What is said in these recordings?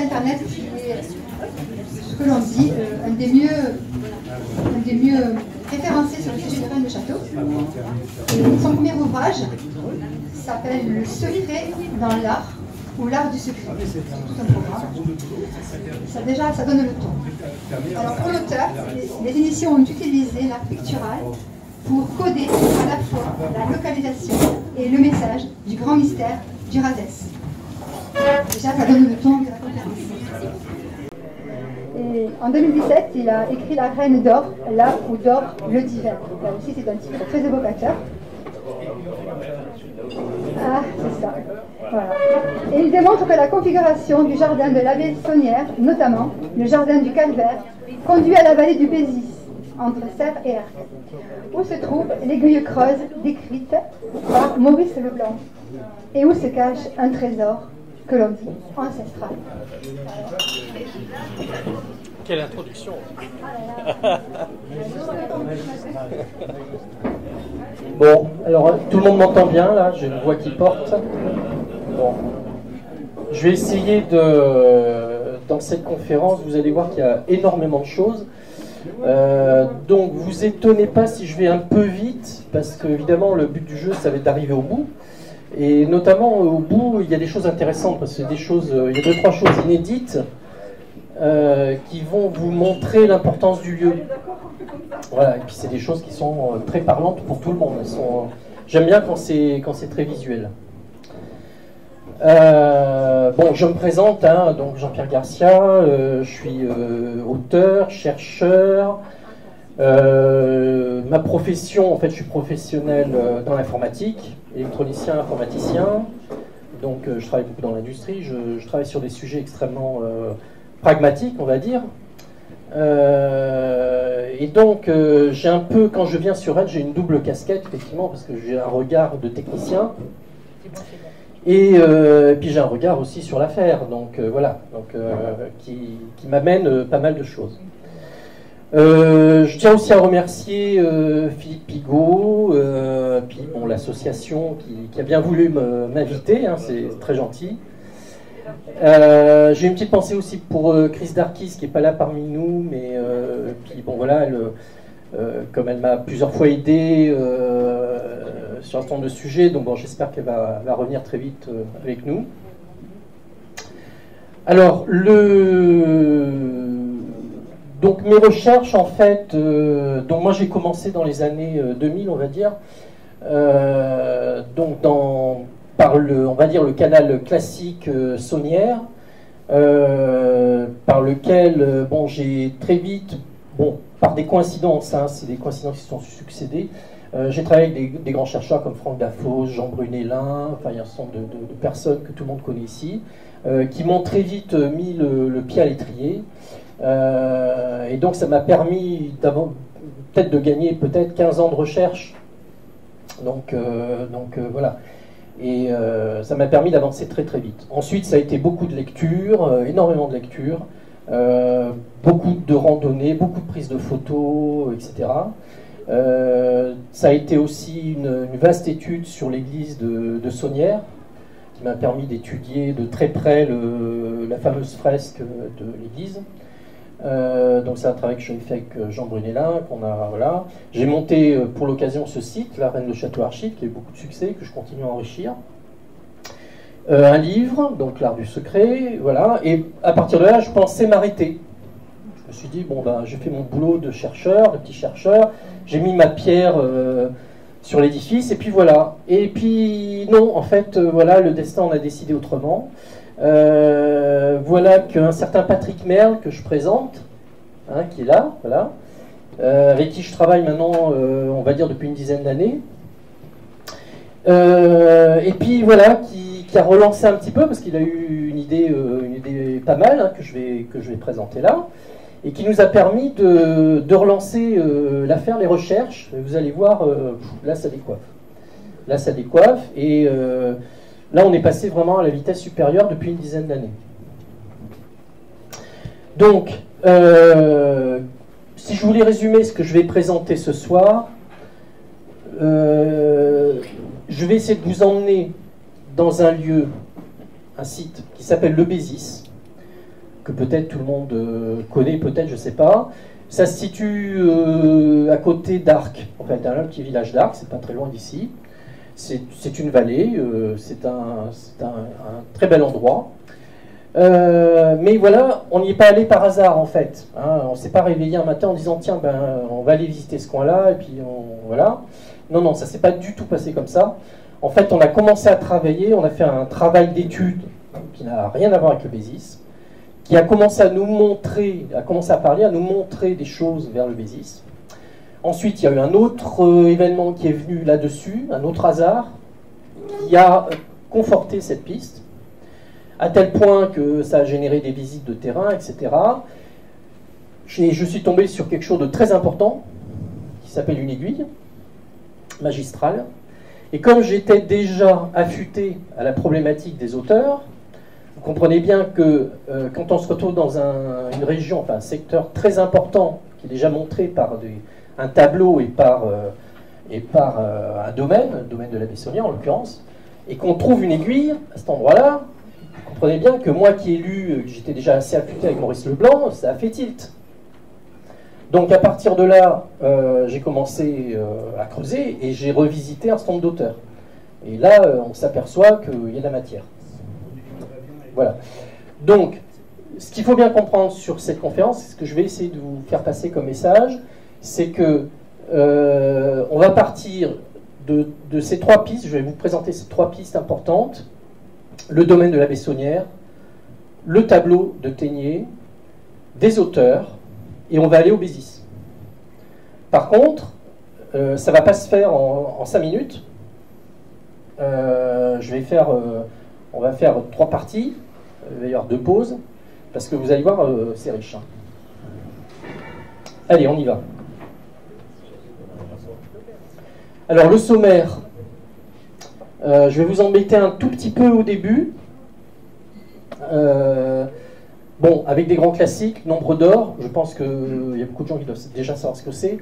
internet qui est, ce que l'on dit, un des mieux référencés sur le sujet de Rennes le Château. Et son premier ouvrage s'appelle Le secret dans l'art, ou l'art du secret. C'est tout un programme. Ça donne le ton. Alors pour l'auteur, les initiés ont utilisé l'art pictural pour coder à la fois la localisation et le message du grand mystère du Razès. Déjà, ça donne le ton de la conférence. Et en 2017, il a écrit La Reine d'or, là où dort le divin. Là aussi, c'est un titre très évocateur. Ah, c'est ça. Voilà. Et il démontre que la configuration du jardin de l'abbé Saunière, notamment le jardin du Calvaire, conduit à la vallée du Bézis, entre Serres et Arc, où se trouve l'aiguille creuse décrite par Maurice Leblanc, et où se cache un trésor que l'on dit ancestral. Quelle introduction! Bon, alors tout le monde m'entend bien là, j'ai une voix qui porte. Bon. Je vais essayer dans cette conférence, vous allez voir qu'il y a énormément de choses. Donc vous étonnez pas si je vais un peu vite, parce que évidemment le but du jeu ça va être d'arriver au bout. Et notamment au bout, il y a des choses intéressantes, parce que il y a 2-3 choses inédites qui vont vous montrer l'importance du lieu. Voilà, et puis c'est des choses qui sont très parlantes pour tout le monde. J'aime bien quand c'est très visuel. Bon, je me présente, hein, donc Jean-Pierre Garcia, je suis auteur, chercheur. Ma profession, en fait, je suis professionnel dans l'informatique, électronicien, informaticien. Donc, je travaille beaucoup dans l'industrie. Je travaille sur des sujets extrêmement pragmatiques, on va dire. Et donc, j'ai un peu, quand je viens sur Rennes, j'ai une double casquette, effectivement, parce que j'ai un regard de technicien. Et puis j'ai un regard aussi sur l'affaire, donc voilà, donc, qui m'amène pas mal de choses. Je tiens aussi à remercier Philippe Pigault, puis bon, l'association qui a bien voulu m'inviter, hein, c'est très gentil. J'ai une petite pensée aussi pour Chris Darkis qui n'est pas là parmi nous, mais puis bon voilà, comme elle m'a plusieurs fois aidé sur un certain nombre de sujets, donc bon, j'espère qu'elle va revenir très vite avec nous. Alors, donc mes recherches, en fait, donc moi j'ai commencé dans les années 2000, on va dire, donc par on va dire le canal classique Saunière, par lequel, bon, j'ai très vite, bon, par des coïncidences, hein, c'est des coïncidences qui se sont succédées, j'ai travaillé avec des grands chercheurs comme Franck Dafos, Jean Brunellin, enfin il y a un certain nombre de personnes que tout le monde connaît ici, qui m'ont très vite mis le pied à l'étrier. Et donc ça m'a permis peut-être de gagner peut-être 15 ans de recherche. Donc voilà. Et ça m'a permis d'avancer très très vite. Ensuite ça a été beaucoup de lectures, énormément de lectures, beaucoup de randonnées, beaucoup de prises de photos, etc. Ça a été aussi une vaste étude sur l'église de Saunière, qui m'a permis d'étudier de très près la fameuse fresque de l'église. Donc c'est un travail que j'ai fait avec Jean Brunellin, voilà. J'ai monté pour l'occasion ce site, la Rennes le Château Archives, qui a eu beaucoup de succès, que je continue à enrichir. Un livre, donc l'art du secret, voilà. Et à partir de là, je pensais m'arrêter. Je me suis dit, bon ben, j'ai fait mon boulot de chercheur, de petit chercheur, j'ai mis ma pierre sur l'édifice, et puis voilà. Et puis non, en fait, voilà, le destin en a décidé autrement. Voilà qu'un certain Patrick Merle, que je présente, hein, qui est là, voilà, avec qui je travaille maintenant, on va dire depuis une dizaine d'années, et puis voilà, qui a relancé un petit peu, parce qu'il a eu une idée pas mal, hein, que je vais présenter là, et qui nous a permis de relancer l'affaire, les recherches. Vous allez voir, là ça décoiffe. Là ça décoiffe, et là on est passé vraiment à la vitesse supérieure depuis une dizaine d'années. Donc, si je voulais résumer ce que je vais présenter ce soir, je vais essayer de vous emmener dans un lieu, un site qui s'appelle le Bézis. que peut-être tout le monde connaît, peut-être, je ne sais pas. Ça se situe à côté d'Arques, en fait, un petit village d'Arques, c'est pas très loin d'ici. C'est une vallée, c'est un très bel endroit. Mais voilà, on n'y est pas allé par hasard en fait. Hein, on ne s'est pas réveillé un matin en disant tiens, ben, on va aller visiter ce coin-là, et puis voilà. Non, non, ça ne s'est pas du tout passé comme ça. En fait, on a commencé à travailler, on a fait un travail d'étude qui n'a rien à voir avec le BESIS, qui a commencé à nous montrer, a commencé à parler, à nous montrer des choses vers le BESIS. Ensuite, il y a eu un autre événement qui est venu là-dessus, un autre hasard, qui a conforté cette piste, à tel point que ça a généré des visites de terrain, etc. Je suis tombé sur quelque chose de très important, qui s'appelle une aiguille magistrale. Et comme j'étais déjà affûté à la problématique des auteurs, vous comprenez bien que quand on se retrouve dans une région, enfin un secteur très important, qui est déjà montré par un tableau et par un domaine, le domaine de la Bessonnière en l'occurrence, et qu'on trouve une aiguille à cet endroit-là, vous comprenez bien que moi qui ai lu, j'étais déjà assez affûté avec Maurice Leblanc, ça a fait tilt. Donc à partir de là, j'ai commencé à creuser et j'ai revisité un certain nombre d'auteurs. Et là, on s'aperçoit qu'il y a de la matière. Voilà. Donc, ce qu'il faut bien comprendre sur cette conférence, c'est ce que je vais essayer de vous faire passer comme message, c'est que on va partir de ces trois pistes, je vais vous présenter ces trois pistes importantes, le domaine de la Bessonnière, le tableau de Téniers, des auteurs, et on va aller au BESIS. Par contre, ça ne va pas se faire en 5 minutes. On va faire 3 parties, il va y avoir 2 pauses, parce que vous allez voir, c'est riche. Hein. Allez, on y va. Alors, le sommaire, je vais vous embêter un tout petit peu au début. Bon, avec des grands classiques, Nombre d'or, je pense qu'il y a beaucoup de gens qui doivent déjà savoir ce que c'est.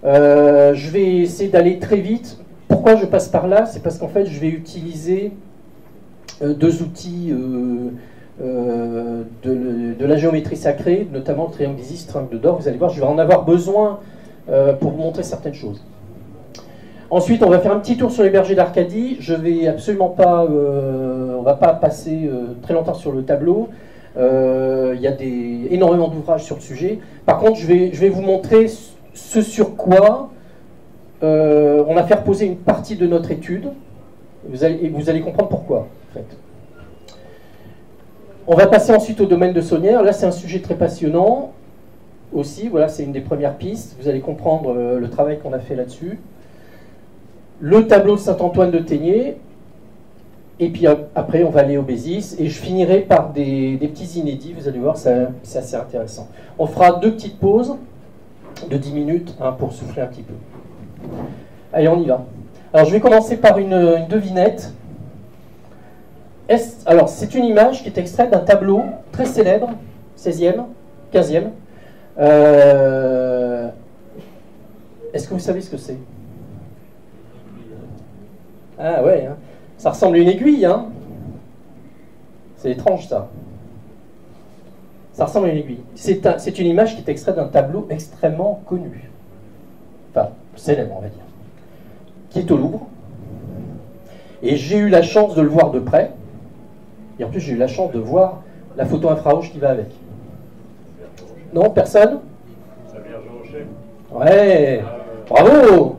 Je vais essayer d'aller très vite. Pourquoi je passe par là? C'est parce qu'en fait, je vais utiliser 2 outils de la géométrie sacrée, notamment le triangle d'Isis, triangle d'or. Vous allez voir, je vais en avoir besoin pour vous montrer certaines choses. Ensuite, on va faire un petit tour sur les bergers d'Arcadie. Je vais absolument pas, on va pas passer très longtemps sur le tableau. Il y a énormément d'ouvrages sur le sujet. Par contre, je vais vous montrer ce sur quoi on a fait reposer une partie de notre étude. Vous allez comprendre pourquoi, en fait. On va passer ensuite au domaine de Saunière. Là, c'est un sujet très passionnant aussi. Voilà, c'est une des premières pistes. Vous allez comprendre le travail qu'on a fait là-dessus. Le tableau de Saint-Antoine de Téniers. Et puis après, on va aller au BESIS. Et je finirai par des petits inédits. Vous allez voir, c'est assez intéressant. On fera 2 petites pauses de 10 minutes pour souffler un petit peu. Allez, on y va. Alors, je vais commencer par une devinette. Alors, c'est une image qui est extraite d'un tableau très célèbre, 16e, 15e. Est-ce que vous savez ce que c'est? Ah ouais, hein. Ça ressemble à une aiguille, hein. C'est étrange, ça. Ça ressemble à une aiguille. C'est une image qui est extraite d'un tableau extrêmement connu. Enfin, célèbre, on va dire. Qui est au Louvre. Et j'ai eu la chance de le voir de près. Et en plus, j'ai eu la chance de voir la photo infrarouge qui va avec. Non, personne? La Vierge Rocher. Ouais, bravo.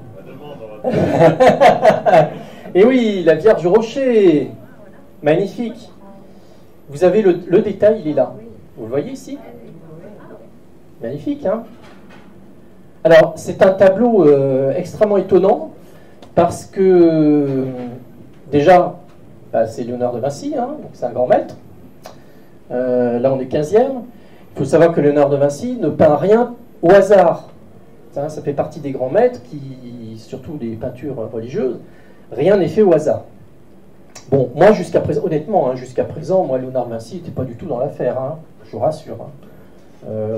Et oui, la Vierge Rocher. Magnifique. Vous avez le détail, il est là. Vous le voyez ici? Magnifique, hein? Alors, c'est un tableau extrêmement étonnant parce que, déjà, c'est Léonard de Vinci, hein, donc c'est un grand maître. Là, on est 15e. Il faut savoir que Léonard de Vinci ne peint rien au hasard. Ça fait partie des grands maîtres, surtout des peintures religieuses, rien n'est fait au hasard. Bon, moi, jusqu'à présent, honnêtement, jusqu'à présent, moi, Léonard de Vinci n'était pas du tout dans l'affaire, hein, je vous rassure. Hein.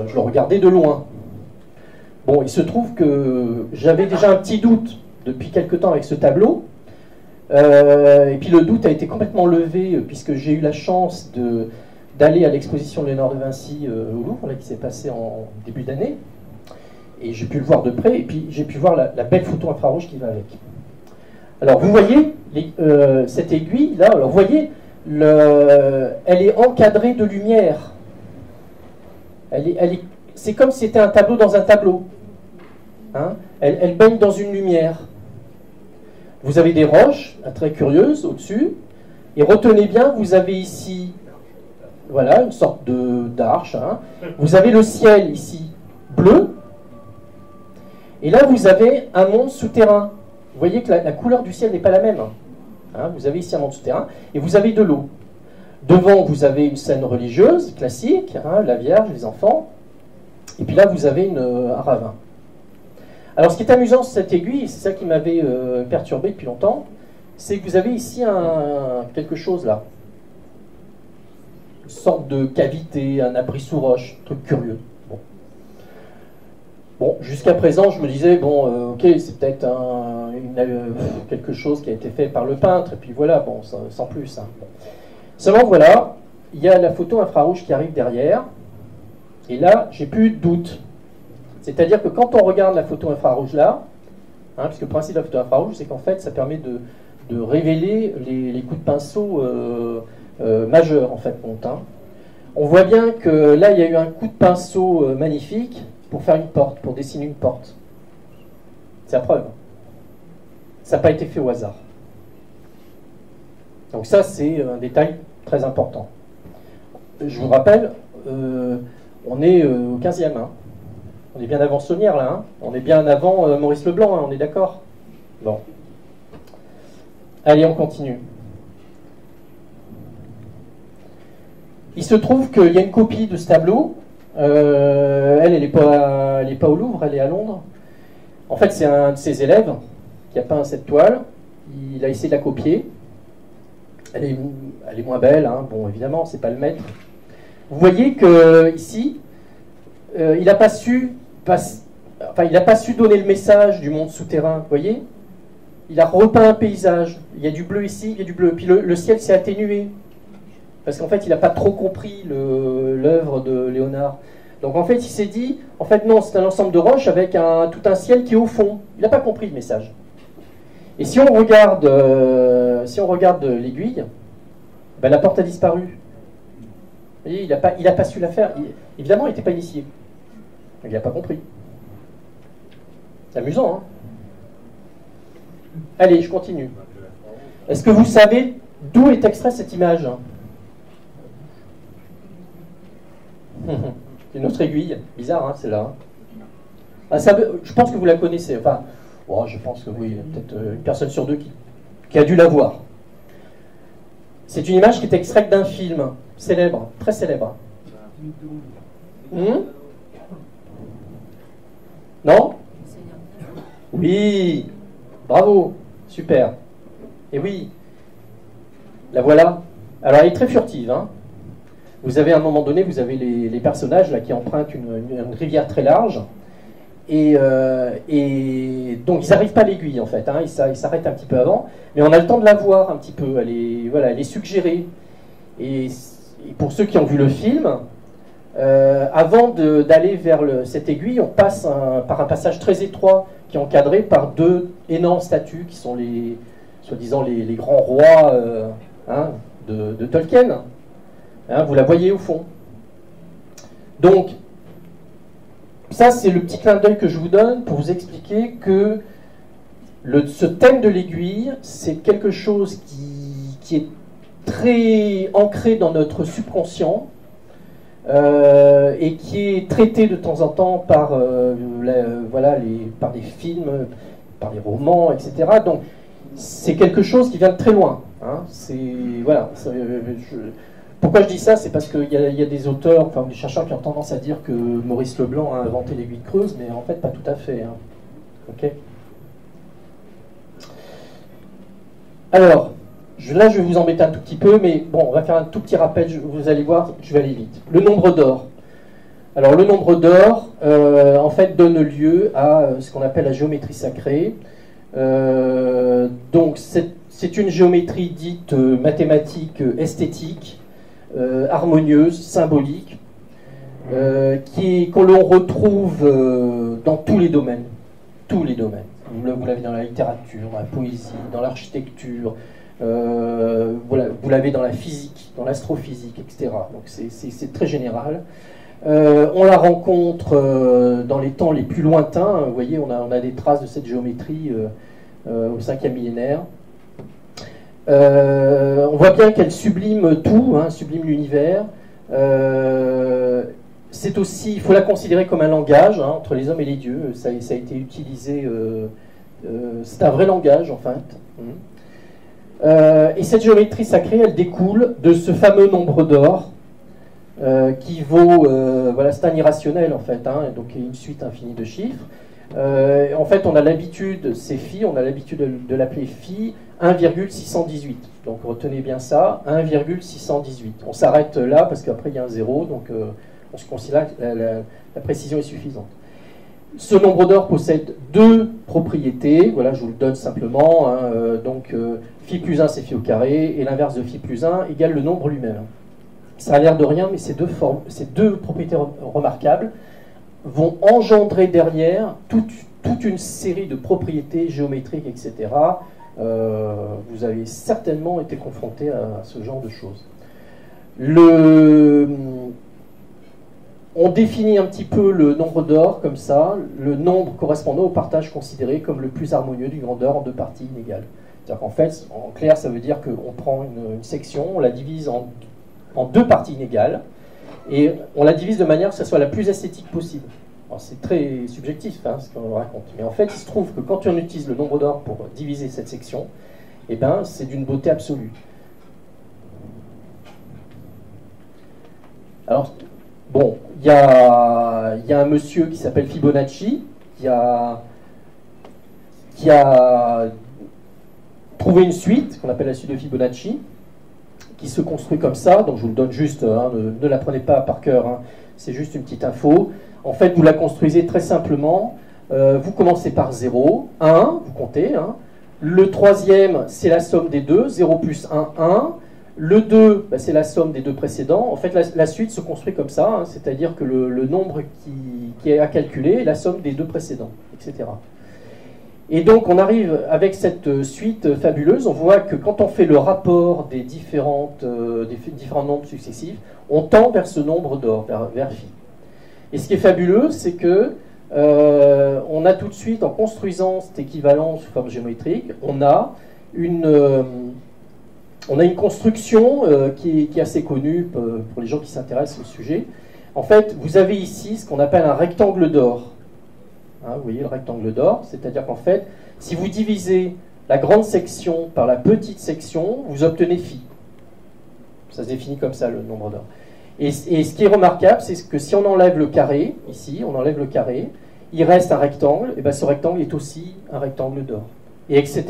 Je le regardais de loin. Bon, il se trouve que j'avais déjà un petit doute depuis quelque temps avec ce tableau. Et puis le doute a été complètement levé puisque j'ai eu la chance d'aller à l'exposition de Léonard de Vinci au Louvre, là, qui s'est passée en début d'année. Et j'ai pu le voir de près, et puis j'ai pu voir la belle photo infrarouge qui va avec. Alors vous voyez cette aiguille là, alors vous voyez, elle est encadrée de lumière. C'est comme si c'était un tableau dans un tableau. Hein, elle baigne dans une lumière. Vous avez des roches très curieuses au-dessus, et retenez bien, vous avez ici, voilà, une sorte d'arche. Hein. Vous avez le ciel ici bleu, et là vous avez un monde souterrain. Vous voyez que la couleur du ciel n'est pas la même. Hein, vous avez ici un monde souterrain, et vous avez de l'eau. Devant, vous avez une scène religieuse, classique, hein, la Vierge, les enfants, et puis là vous avez un ravin. Alors ce qui est amusant sur cette aiguille, c'est ça qui m'avait perturbé depuis longtemps, c'est que vous avez ici quelque chose là. Une sorte de cavité, un abri sous roche, un truc curieux. Bon, jusqu'à présent, je me disais, bon, ok, c'est peut-être quelque chose qui a été fait par le peintre, et puis voilà, bon, sans plus. Hein. Bon. Seulement, voilà, il y a la photo infrarouge qui arrive derrière, et là, j'ai plus de doute. C'est-à-dire que quand on regarde la photo infrarouge là, hein, puisque le principe de la photo infrarouge, c'est qu'en fait, ça permet de révéler les coups de pinceau majeurs, en fait, hein. On voit bien que là, il y a eu un coup de pinceau magnifique pour faire une porte, pour dessiner une porte. C'est la preuve. Ça n'a pas été fait au hasard. Donc ça, c'est un détail très important. Je vous rappelle, on est au 15e. Hein. On est bien avant Saunière, là. Hein. On est bien avant Maurice Leblanc, hein, on est d'accord? Bon. Allez, on continue. Il se trouve qu'il y a une copie de ce tableau. Elle n'est pas au Louvre, elle est à Londres. En fait, c'est un de ses élèves qui a peint cette toile. Il a essayé de la copier. Elle est moins belle, hein. Bon, évidemment, c'est pas le maître. Vous voyez que ici, il n'a pas su donner le message du monde souterrain. Vous voyez, il a repeint un paysage. Il y a du bleu ici, il y a du bleu. Puis le ciel s'est atténué. Parce qu'en fait, il n'a pas trop compris l'œuvre de Léonard. Donc en fait, il s'est dit, en fait non, c'est un ensemble de roches avec tout un ciel qui est au fond. Il n'a pas compris le message. Et si on regarde l'aiguille, ben, la porte a disparu. Vous voyez, il n'a pas su la faire. Évidemment, il n'était pas initié. Il n'a pas compris. C'est amusant, hein? Allez, je continue. Est-ce que vous savez d'où est extraite cette image? C'est une autre aiguille, bizarre, hein, c'est là. Ah, je pense que vous la connaissez. Enfin, oh, je pense que oui, peut-être une personne sur deux qui a dû la voir. C'est une image qui est extraite d'un film célèbre, très célèbre. Non? Oui, bravo, super. Et oui, la voilà. Alors elle est très furtive, hein. Vous avez à un moment donné, vous avez les personnages là, qui empruntent une rivière très large, et donc ils n'arrivent pas à l'aiguille en fait, hein, ils s'arrêtent un petit peu avant, mais on a le temps de la voir un petit peu, elle est suggérée. Et pour ceux qui ont vu le film, avant d'aller vers cette aiguille, on passe par un passage très étroit qui est encadré par deux énormes statues qui sont soi-disant les grands rois hein, de Tolkien. Hein, vous la voyez au fond. Donc, ça c'est le petit clin d'œil que je vous donne pour vous expliquer que ce thème de l'aiguille, c'est quelque chose qui est très ancré dans notre subconscient et qui est traité de temps en temps par, par des films, par des romans, etc. Donc, c'est quelque chose qui vient de très loin. Hein, pourquoi je dis ça? C'est parce qu'il y a des auteurs, enfin des chercheurs qui ont tendance à dire que Maurice Leblanc a inventé l'aiguille creuse, mais en fait pas tout à fait. Hein. Ok. Alors, là je vais vous embêter un tout petit peu, mais bon, on va faire un tout petit rappel, vous allez voir, je vais aller vite. Le nombre d'or. Alors le nombre d'or, en fait, donne lieu à ce qu'on appelle la géométrie sacrée. Donc c'est une géométrie dite mathématique esthétique, harmonieuse, symbolique, que l'on retrouve dans tous les domaines. Tous les domaines. Vous l'avez dans la littérature, dans la poésie, dans l'architecture, vous l'avez dans la physique, dans l'astrophysique, etc. Donc c'est très général. On la rencontre dans les temps les plus lointains. Vous voyez, on a des traces de cette géométrie au 5e millénaire. On voit bien qu'elle sublime tout, hein, sublime l'univers. C'est aussi, il faut la considérer comme un langage, hein, entre les hommes et les dieux. Ça a été utilisé, c'est un vrai langage en fait. Et cette géométrie sacrée, elle découle de ce fameux nombre d'or qui vaut, voilà, c'est un irrationnel en fait, hein, donc une suite infinie de chiffres. En fait, on a l'habitude, c'est phi, on a l'habitude de l'appeler phi 1,618. Donc retenez bien ça, 1,618. On s'arrête là parce qu'après il y a un zéro, donc on se considère que la précision est suffisante. Ce nombre d'or possède deux propriétés, voilà, je vous le donne simplement, hein, donc phi plus 1 c'est phi au carré, et l'inverse de phi plus 1 égale le nombre lui-même. Ça a l'air de rien, mais ces deux propriétés remarquables vont engendrer derrière toute une série de propriétés géométriques, etc. Vous avez certainement été confronté à ce genre de choses. On définit un petit peu le nombre d'or comme ça, le nombre correspondant au partage considéré comme le plus harmonieux d'une grandeur en deux parties inégales. C'est-à-dire qu'en fait, en clair, ça veut dire qu'on prend une section, on la divise en deux parties inégales, et on la divise de manière que ce soit la plus esthétique possible. C'est très subjectif, hein, ce qu'on raconte, mais en fait, il se trouve que quand on utilise le nombre d'or pour diviser cette section, eh ben, c'est d'une beauté absolue. Alors, bon, il y a un monsieur qui s'appelle Fibonacci, qui a trouvé une suite, qu'on appelle la suite de Fibonacci, qui se construit comme ça, donc je vous le donne juste, hein, ne la prenez pas par cœur, hein, c'est juste une petite info. En fait, vous la construisez très simplement, vous commencez par 0, 1, vous comptez, hein. Le troisième, c'est la somme des deux, 0 plus 1, 1. Le 2, bah, c'est la somme des deux précédents. En fait, la suite se construit comme ça, hein, c'est-à-dire que le nombre qui est à calculer est la somme des deux précédents, etc. Et donc, on arrive avec cette suite fabuleuse, on voit que quand on fait le rapport des différents nombres successifs, on tend vers ce nombre d'or, vers phi. Et ce qui est fabuleux, c'est que on a tout de suite, en construisant cette équivalence sous forme géométrique, on a une construction qui est assez connue pour les gens qui s'intéressent au sujet. En fait, vous avez ici ce qu'on appelle un rectangle d'or. Hein, vous voyez le rectangle d'or, c'est-à-dire qu'en fait, si vous divisez la grande section par la petite section, vous obtenez phi. Ça se définit comme ça, le nombre d'or. Et ce qui est remarquable, c'est que si on enlève le carré, ici, on enlève le carré, il reste un rectangle, et bien ce rectangle est aussi un rectangle d'or. Et etc.,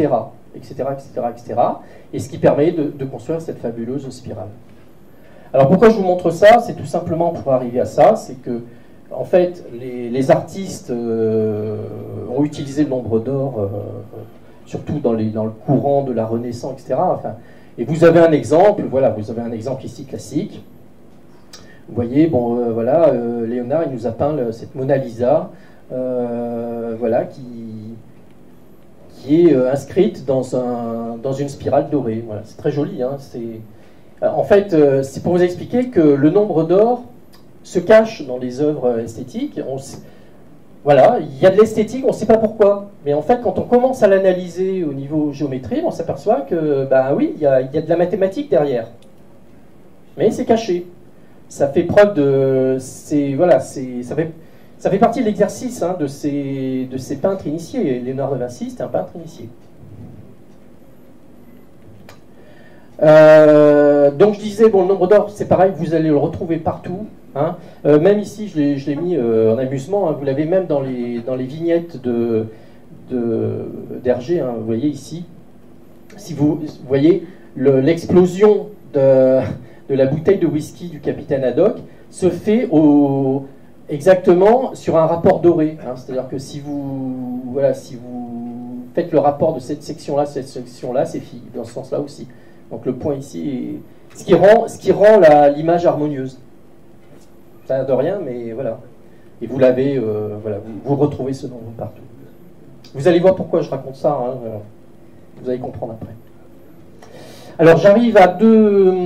etc., etc., etc. Et ce qui permet de construire cette fabuleuse spirale. Alors pourquoi je vous montre ça? C'est tout simplement pour arriver à ça, c'est que, en fait, les artistes ont utilisé le nombre d'or, surtout dans le courant de la Renaissance, etc. Enfin, et vous avez un exemple, voilà, vous avez un exemple ici classique. Vous voyez, bon, voilà, Léonard, il nous a peint cette Mona Lisa, voilà, qui est inscrite dans une spirale dorée. Voilà, c'est très joli. Hein, en fait, c'est pour vous expliquer que le nombre d'or se cache dans les œuvres esthétiques. Voilà, il y a de l'esthétique, on ne sait pas pourquoi. Mais en fait, quand on commence à l'analyser au niveau géométrique, on s'aperçoit que, ben oui, il y a de la mathématique derrière. Mais c'est caché. Ça fait preuve de... Voilà, ça fait partie de l'exercice, hein, de ces peintres initiés. Léonard de Vinci, c'était un peintre initié. Donc je disais, bon, le nombre d'or, c'est pareil, vous allez le retrouver partout. Hein. Même ici, je l'ai mis en amusement, hein, vous l'avez même dans les vignettes d'Hergé, hein, vous voyez ici. Si vous voyez l'explosion de la bouteille de whisky du capitaine Haddock se fait exactement sur un rapport doré. Hein. C'est-à-dire que si vous faites le rapport de cette section-là, c'est phi, dans ce sens-là aussi. Donc le point ici est ce qui rend l'image harmonieuse. Ça a l'air de rien, mais voilà. Et vous l'avez, voilà, vous retrouvez ce nombre partout. Vous allez voir pourquoi je raconte ça, hein, vous allez comprendre après. Alors j'arrive à deux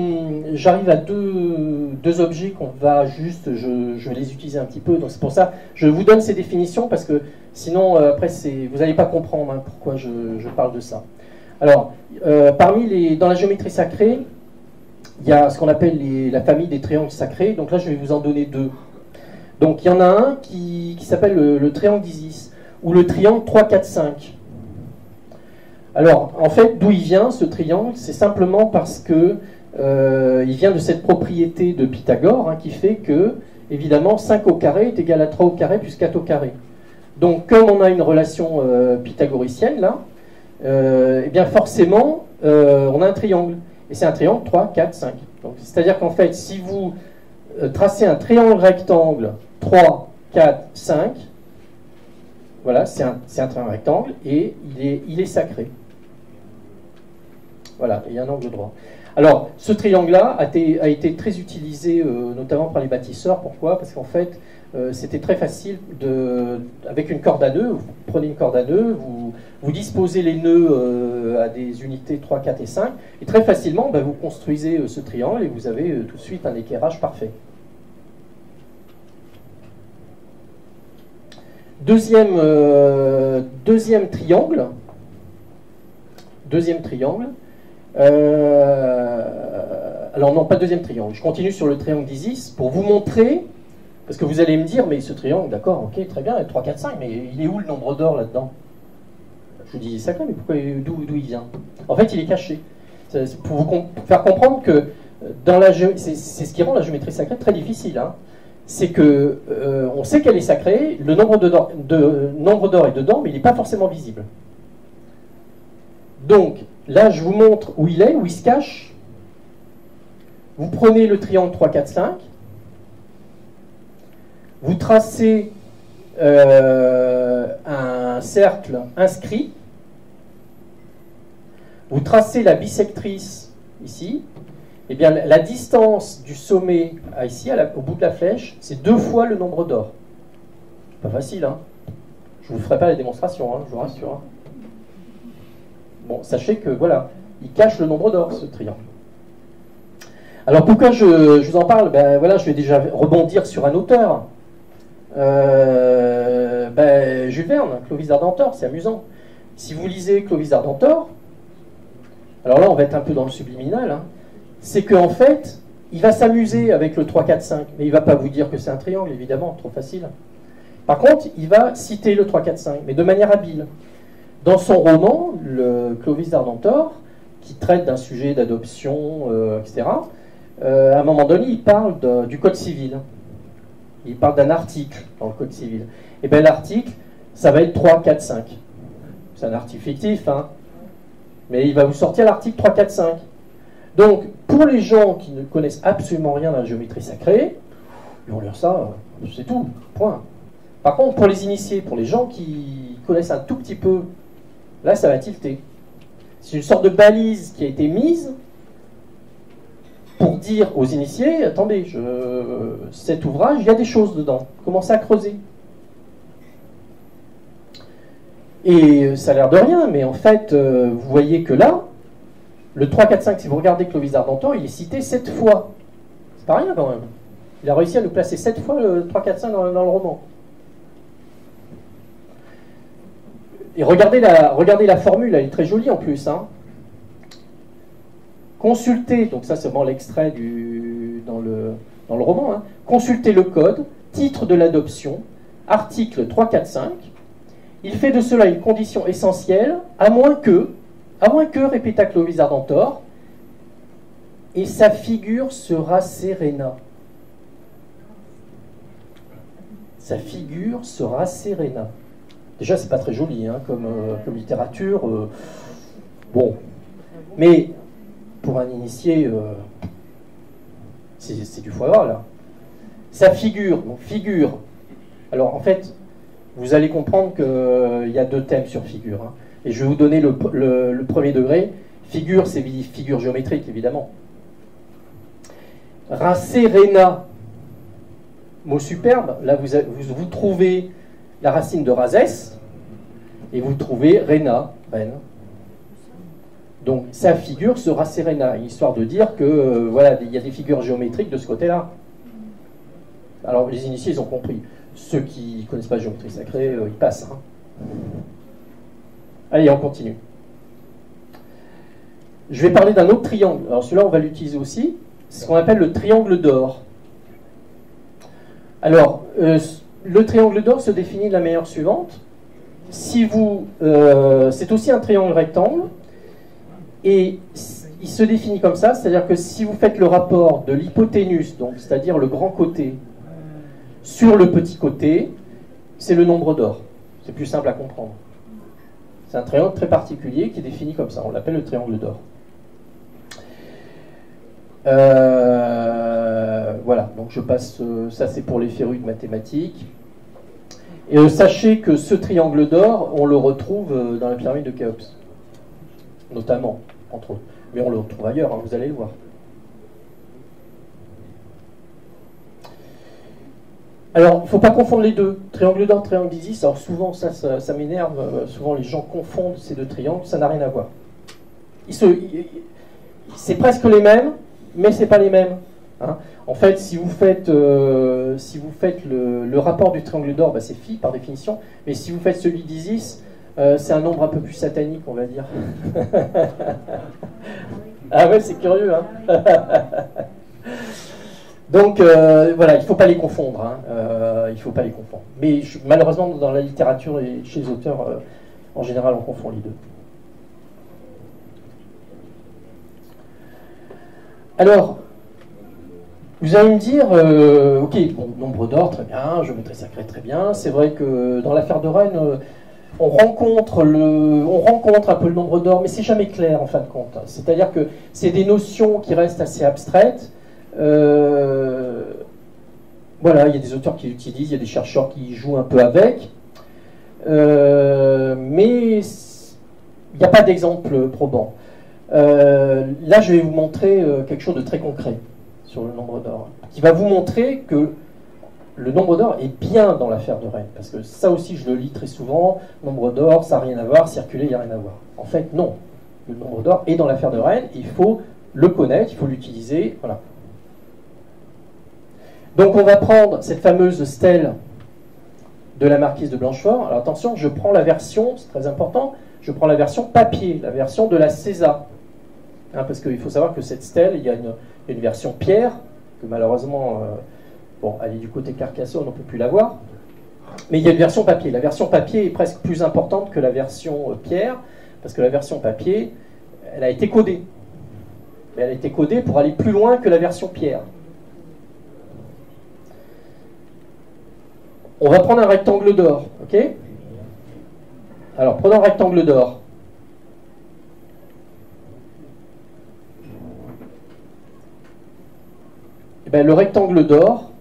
objets qu'on va juste, je vais les utiliser un petit peu, donc c'est pour ça je vous donne ces définitions parce que sinon après vous n'allez pas comprendre hein, pourquoi je parle de ça. Alors dans la géométrie sacrée, il y a ce qu'on appelle la famille des triangles sacrés, donc là je vais vous en donner deux. Donc il y en a un qui s'appelle le triangle d'Isis, ou le triangle 3, 4, 5. Alors, en fait, d'où il vient ce triangle? C'est simplement parce que il vient de cette propriété de Pythagore hein, qui fait que, évidemment, 5 au carré est égal à 3 au carré plus 4 au carré. Donc, comme on a une relation pythagoricienne, là, eh bien forcément, on a un triangle. Et c'est un triangle 3, 4, 5. C'est-à-dire qu'en fait, si vous tracez un triangle rectangle 3, 4, 5, voilà, c'est un triangle rectangle et il est sacré. Voilà, il y a un angle droit. Alors, ce triangle-là a été très utilisé, notamment par les bâtisseurs. Pourquoi? Parce qu'en fait, c'était très facile, avec une corde à nœuds, vous prenez une corde à nœuds, vous disposez les nœuds à des unités 3, 4 et 5, et très facilement, vous construisez ce triangle et vous avez tout de suite un équerrage parfait. Deuxième triangle. Alors non, pas deuxième triangle. Je continue sur le triangle d'Isis pour vous montrer, parce que vous allez me dire, mais ce triangle, d'accord, ok, très bien, 3, 4, 5, mais il est où le nombre d'or là-dedans? Je vous dis sacré, mais pourquoi, d'où il vient? En fait, il est caché. C'est pour vous faire comprendre que c'est ce qui rend la géométrie sacrée très difficile. Hein. C'est que on sait qu'elle est sacrée, le nombre d'or est dedans, mais il n'est pas forcément visible. Donc, là, je vous montre où il se cache. Vous prenez le triangle 3, 4, 5. Vous tracez un cercle inscrit. Vous tracez la bisectrice ici. Eh bien, la distance du sommet à ici, au bout de la flèche, c'est 2 fois le nombre d'or. Pas facile, hein. Je ne vous ferai pas la démonstration, hein, je vous rassure. Hein. Bon, sachez que, voilà, il cache le nombre d'or, ce triangle. Alors, pourquoi je vous en parle? Ben, voilà, je vais déjà rebondir sur un auteur. Jules Verne, Clovis Ardentor, c'est amusant. Si vous lisez Clovis Ardentor, alors là, on va être un peu dans le subliminal, hein, c'est qu'en fait, il va s'amuser avec le 3, 4, 5, mais il ne va pas vous dire que c'est un triangle, évidemment, trop facile. Par contre, il va citer le 3, 4, 5, mais de manière habile. Dans son roman, le Clovis d'Ardentor, qui traite d'un sujet d'adoption, etc., à un moment donné, il parle du Code civil. Il parle d'un article dans le Code civil. Et bien l'article, ça va être 3, 4, 5. C'est un article fictif, hein, mais il va vous sortir l'article 3, 4, 5. Donc, pour les gens qui ne connaissent absolument rien dans la géométrie sacrée, ils vont lire ça, c'est tout, point. Par contre, pour les initiés, pour les gens qui connaissent un tout petit peu, là, ça va tilter. C'est une sorte de balise qui a été mise pour dire aux initiés, attendez, cet ouvrage, il y a des choses dedans, commencez à creuser. Et ça a l'air de rien, mais en fait, vous voyez que là, le 3, 4, 5, si vous regardez Clovis d'Ardentor, il est cité 7 fois. C'est pas rien quand même. Il a réussi à nous placer 7 fois le 3, 4, 5 dans le roman. Et regardez la formule, elle est très jolie en plus. Hein. Consultez, donc ça c'est vraiment l'extrait dans le roman, hein. Consultez le code, titre de l'adoption, article 3, 4, 5. Il fait de cela une condition essentielle, à moins que, répéta Clovis Ardentor, et sa figure sera Serena. Sa figure sera Serena. Déjà, c'est pas très joli hein, comme littérature. Bon. Mais pour un initié, c'est du foie gras, là. Sa figure, donc figure. Alors, en fait, vous allez comprendre qu'il y a 2 thèmes sur figure. Hein. Et je vais vous donner le premier degré. Figure, c'est figure géométrique, évidemment. Raserena, mot superbe. Là, vous trouvez la racine de rases, et vous trouvez rena, reine. Donc, ça figure ce raserena, histoire de dire que, voilà, il y a des figures géométriques de ce côté-là. Alors, les initiés, ils ont compris. Ceux qui ne connaissent pas la géométrie sacrée, ils passent. Hein. Allez, on continue. Je vais parler d'un autre triangle. Alors celui-là, on va l'utiliser aussi. C'est ce qu'on appelle le triangle d'or. Alors, le triangle d'or se définit de la manière suivante. Si vous, c'est aussi un triangle rectangle, et il se définit comme ça, c'est-à-dire que si vous faites le rapport de l'hypoténuse, donc c'est-à-dire le grand côté, sur le petit côté, c'est le nombre d'or. C'est plus simple à comprendre. C'est un triangle très particulier qui est défini comme ça. On l'appelle le triangle d'or. Voilà, donc je passe, ça c'est pour les férus de mathématiques. Et sachez que ce triangle d'or, on le retrouve dans la pyramide de Khéops, notamment, entre autres. Mais on le retrouve ailleurs, hein, vous allez le voir. Alors, il ne faut pas confondre les deux. Triangle d'or, triangle d'Isis. Alors souvent, ça m'énerve. Souvent, les gens confondent ces deux triangles. Ça n'a rien à voir. C'est presque les mêmes, mais ce n'est pas les mêmes. Hein. En fait, si vous faites le rapport du triangle d'or, bah, c'est phi par définition. Mais si vous faites celui d'Isis, c'est un nombre un peu plus satanique, on va dire. Ah ouais, c'est curieux, hein. Donc voilà, il ne faut pas les confondre. Hein. Il faut pas les confondre. Mais malheureusement, dans la littérature et chez les auteurs, en général, on confond les deux. Alors, vous allez me dire, ok, bon, nombre d'or, très bien, géométrie sacrée, très bien. C'est vrai que dans l'affaire de Rennes, on rencontre un peu le nombre d'or, mais c'est jamais clair en fin de compte. C'est-à-dire que c'est des notions qui restent assez abstraites. Voilà, il y a des auteurs qui l'utilisent, il y a des chercheurs qui jouent un peu avec, mais il n'y a pas d'exemple probant. Là, je vais vous montrer quelque chose de très concret sur le nombre d'or, qui va vous montrer que le nombre d'or est bien dans l'affaire de Rennes, parce que ça aussi, je le lis très souvent, nombre d'or, ça n'a rien à voir, circuler, il n'y a rien à voir. En fait, non. Le nombre d'or est dans l'affaire de Rennes, il faut le connaître, il faut l'utiliser, voilà. Donc on va prendre cette fameuse stèle de la marquise de Blanchefort. Alors attention, je prends la version, c'est très important, je prends la version papier, la version de la César. Hein, parce qu'il faut savoir que cette stèle, il y a une version pierre, que malheureusement, bon, elle est du côté Carcassonne, on ne peut plus la voir. Mais il y a une version papier. La version papier est presque plus importante que la version pierre, parce que la version papier, elle a été codée. Mais elle a été codée pour aller plus loin que la version pierre. On va prendre un rectangle d'or, ok? Alors, prenons un rectangle d'or. Eh bien, le rectangle d'or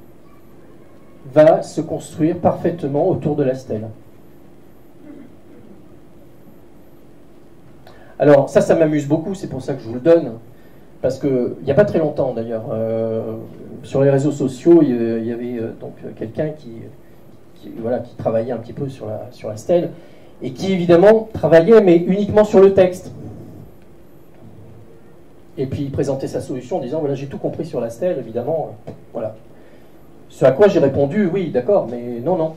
va se construire parfaitement autour de la stèle. Alors, ça m'amuse beaucoup, c'est pour ça que je vous le donne. Parce qu'il n'y a pas très longtemps, d'ailleurs, sur les réseaux sociaux, il y avait donc quelqu'un qui travaillait un petit peu sur la stèle, et qui évidemment travaillait, mais uniquement sur le texte. Et puis il présentait sa solution en disant, voilà, j'ai tout compris sur la stèle, évidemment, voilà. Ce à quoi j'ai répondu, oui, d'accord, mais non,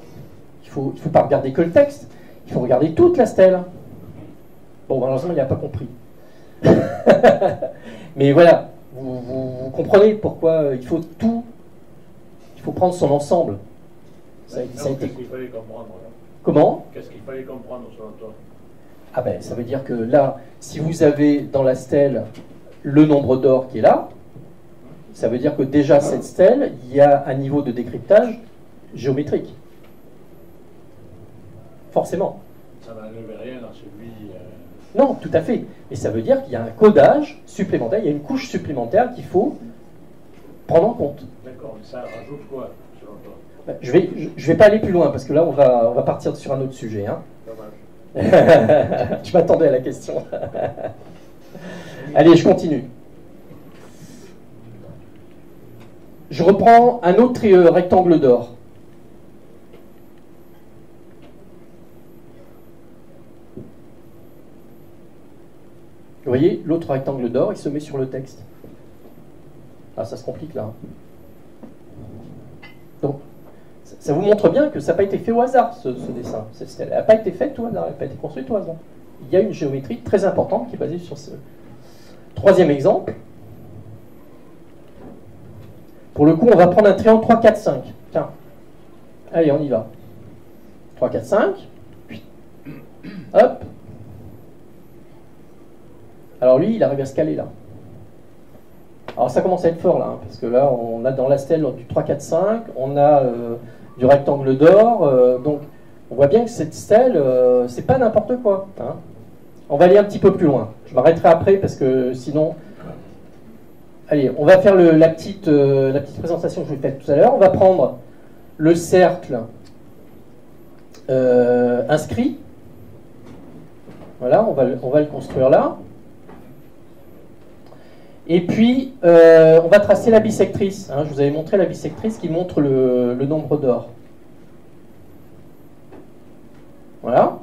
il faut pas regarder que le texte, il faut regarder toute la stèle. Bon, malheureusement, il n'a pas compris. Mais voilà, vous comprenez pourquoi il faut prendre son ensemble. Qu'est-ce qu'il fallait comprendre là? Comment? Qu'est-ce qu'il fallait comprendre selon toi? Ah ben, ça veut dire que là, si vous avez dans la stèle le nombre d'or qui est là, ça veut dire que déjà cette stèle, il y a un niveau de décryptage géométrique. Forcément. Ça n'enlève rien à celui... Non, tout à fait. Et ça veut dire qu'il y a un codage supplémentaire, il y a une couche supplémentaire qu'il faut prendre en compte. D'accord, mais ça rajoute quoi, selon toi? Ben, je vais pas aller plus loin, parce que là, on va partir sur un autre sujet. Hein. Dommage. Je m'attendais à la question. Allez, je continue. Je reprends un autre rectangle d'or. Vous voyez, l'autre rectangle d'or, il se met sur le texte. Ah, ça se complique là. Donc, ça vous montre bien que ça n'a pas été fait au hasard, ce dessin. Cette stèle. Elle n'a pas été faite au hasard, elle n'a pas été construite au hasard. Il y a une géométrie très importante qui est basée sur ce. Troisième exemple. Pour le coup, on va prendre un triangle 3, 4, 5. Tiens. Allez, on y va. 3, 4, 5. Hop. Alors lui, il arrive à se caler là. Alors ça commence à être fort là, hein, parce que là, on a dans la stèle du 3, 4, 5, on a du rectangle d'or, donc on voit bien que cette stèle, c'est pas n'importe quoi. Hein. On va aller un petit peu plus loin. Je m'arrêterai après parce que sinon... Allez, on va faire la petite présentation que je vous ai faite tout à l'heure. On va prendre le cercle inscrit. Voilà, on va le construire là. Et puis, on va tracer la bisectrice. Hein. Je vous avais montré la bisectrice qui montre le nombre d'or. Voilà.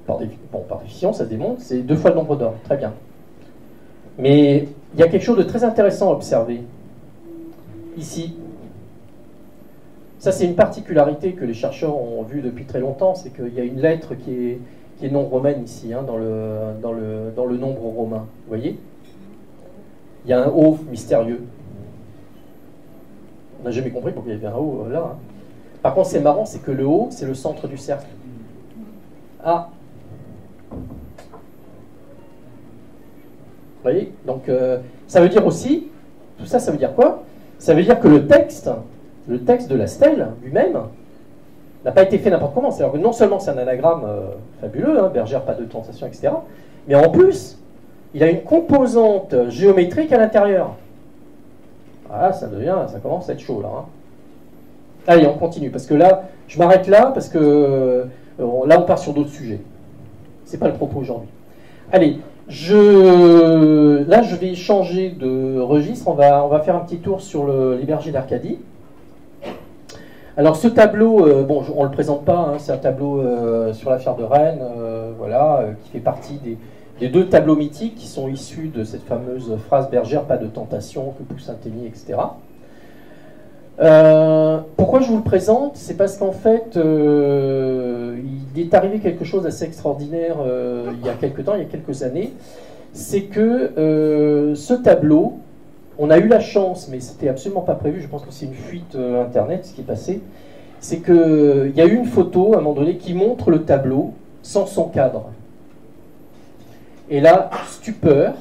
Par définition, ça se démontre, c'est 2 fois le nombre d'or. Très bien. Mais il y a quelque chose de très intéressant à observer. Ici. Ça, c'est une particularité que les chercheurs ont vue depuis très longtemps, c'est qu'il y a une lettre qui est non romaine ici, hein, dans le nombre romain. Vous voyez ? Il y a un O mystérieux. On n'a jamais compris pourquoi il y avait un O là. Hein. Par contre, c'est marrant, c'est que le O, c'est le centre du cercle. Ah. Vous voyez? Donc, ça veut dire aussi, tout ça, ça veut dire quoi? Ça veut dire que le texte de la stèle lui-même n'a pas été fait n'importe comment. C'est-à-dire que non seulement c'est un anagramme fabuleux, hein, bergère, pas de tentation, etc., mais en plus, il a une composante géométrique à l'intérieur. Ah, ça commence à être chaud là. Hein. Allez, on continue, parce que là, je m'arrête là, parce que là, on part sur d'autres sujets. C'est pas le propos aujourd'hui. Allez, là, je vais changer de registre. On va faire un petit tour sur les bergers d'Arcadie. Alors, ce tableau, bon, on ne le présente pas, hein, c'est un tableau sur l'affaire de Rennes, voilà, qui fait partie des 2 tableaux mythiques qui sont issus de cette fameuse phrase bergère, pas de tentation, que Poussin-Ténier, etc. Pourquoi je vous le présente? C'est parce qu'en fait, il est arrivé quelque chose d'assez extraordinaire il y a quelques temps, il y a quelques années. C'est que ce tableau, on a eu la chance, mais c'était absolument pas prévu, je pense que c'est une fuite internet ce qui est passé, c'est qu'il y a eu une photo à un moment donné qui montre le tableau sans son cadre. Et là, stupeur,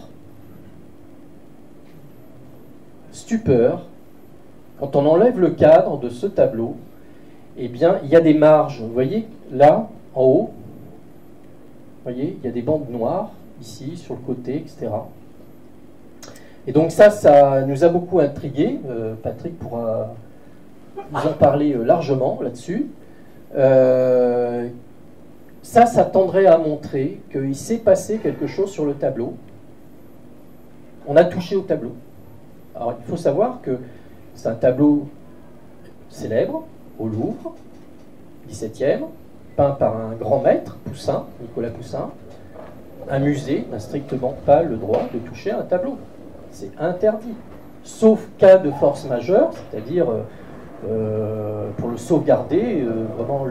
quand on enlève le cadre de ce tableau, eh bien, il y a des marges. Vous voyez, là, en haut, vous voyez, il y a des bandes noires, ici, sur le côté, etc. Et donc ça nous a beaucoup intrigués. Patrick pourra nous en parler largement là-dessus. Ça tendrait à montrer qu'il s'est passé quelque chose sur le tableau. On a touché au tableau. Alors, il faut savoir que c'est un tableau célèbre, au Louvre, 17e, peint par un grand maître, Poussin, Nicolas Poussin. Un musée n'a strictement pas le droit de toucher à un tableau. C'est interdit. Sauf cas de force majeure, c'est-à-dire pour le sauvegarder, vraiment...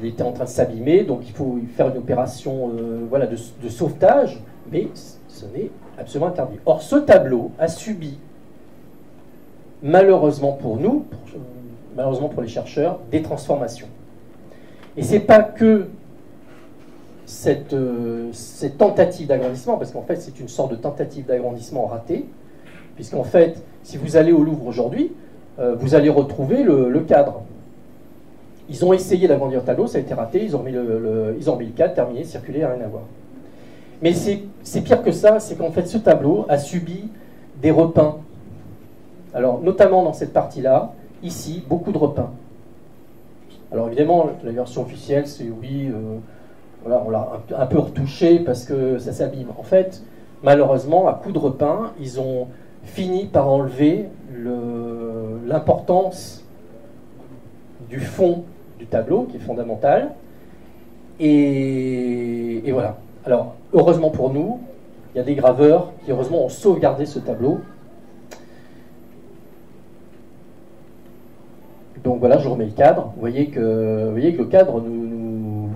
il était en train de s'abîmer, donc il faut faire une opération voilà, de sauvetage, mais ce n'est absolument interdit. Or, ce tableau a subi, malheureusement pour nous, malheureusement pour les chercheurs, des transformations. Et ce n'est pas que cette tentative d'agrandissement, parce qu'en fait c'est une sorte de tentative d'agrandissement ratée, puisqu'en fait, si vous allez au Louvre aujourd'hui, vous allez retrouver le cadre. Ils ont essayé d'agrandir le tableau, ça a été raté, ils ont mis le cadre, terminé, circulé, rien à voir. Mais c'est pire que ça, c'est qu'en fait ce tableau a subi des repeints. Alors notamment dans cette partie-là, ici, beaucoup de repeints. Alors évidemment, la version officielle, c'est oui, voilà, on l'a un peu retouché parce que ça s'abîme. En fait, malheureusement, à coup de repeint, ils ont fini par enlever l'importance du fond du tableau, qui est fondamental. Et voilà. Alors, heureusement pour nous, il y a des graveurs qui, heureusement, ont sauvegardé ce tableau. Donc voilà, je remets le cadre. Vous voyez que le cadre nous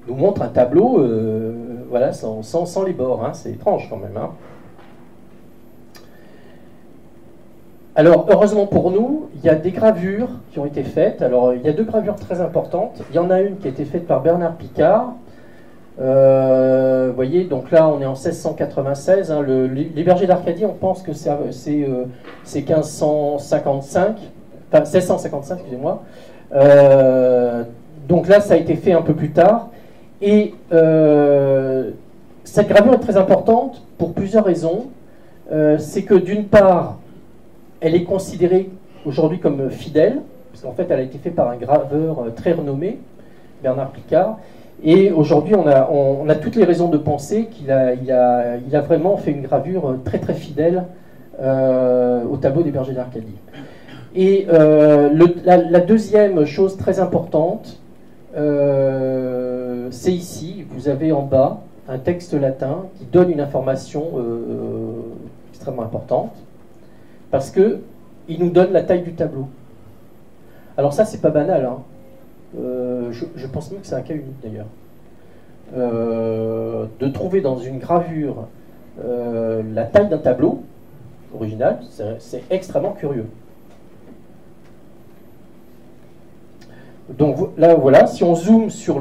montre un tableau voilà, sans les bords. Hein. C'est étrange quand même. Hein. Alors, heureusement pour nous, il y a des gravures qui ont été faites. Alors, il y a deux gravures très importantes. Il y en a une qui a été faite par Bernard Picard. Vous voyez, donc là, on est en 1696. Hein. Les bergers d'Arcadie, on pense que c'est 1555. Enfin, 1655, excusez-moi. Donc là, ça a été fait un peu plus tard. Et cette gravure est très importante pour plusieurs raisons. C'est que d'une part, elle est considérée aujourd'hui comme fidèle, parce qu'en fait, elle a été faite par un graveur très renommé, Bernard Picard. Et aujourd'hui, on a toutes les raisons de penser qu'il a vraiment fait une gravure très très fidèle au tableau des bergers d'Arcadie. Et la deuxième chose très importante, c'est ici, vous avez en bas un texte latin qui donne une information extrêmement importante, parce qu'il nous donne la taille du tableau. Alors ça, c'est pas banal, hein. Je pense même que c'est un cas unique d'ailleurs. De trouver dans une gravure la taille d'un tableau original, c'est extrêmement curieux. Donc là, voilà, si on zoome sur